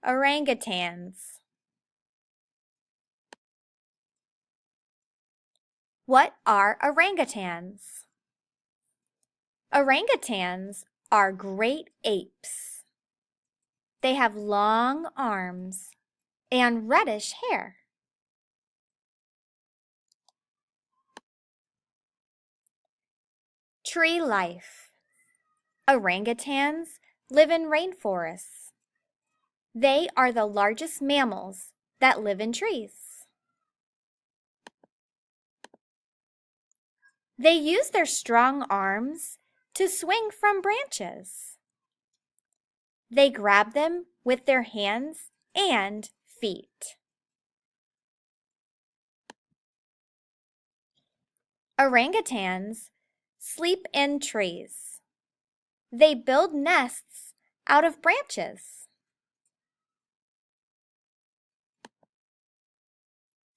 Orangutans. What are orangutans? Orangutans are great apes. They have long arms and reddish hair. Tree life. Orangutans live in rainforests. They are the largest mammals that live in trees. They use their strong arms to swing from branches. They grab them with their hands and feet. Orangutans sleep in trees. They build nests out of branches.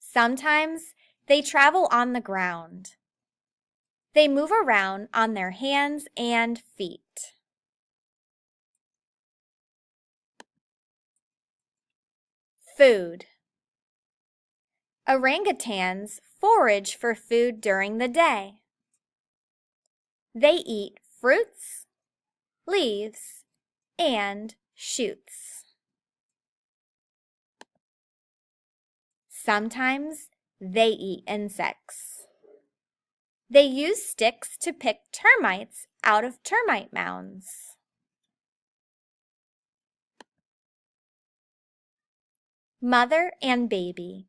Sometimes they travel on the ground. They move around on their hands and feet. Food. Orangutans forage for food during the day. They eat fruits, leaves, and shoots. Sometimes they eat insects. They use sticks to pick termites out of termite mounds. Mother and baby.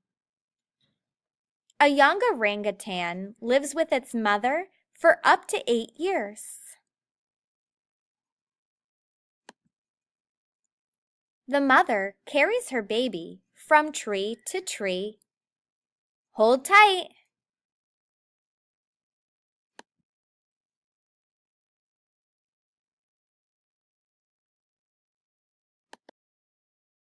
A young orangutan lives with its mother for up to 8 years. The mother carries her baby from tree to tree. Hold tight!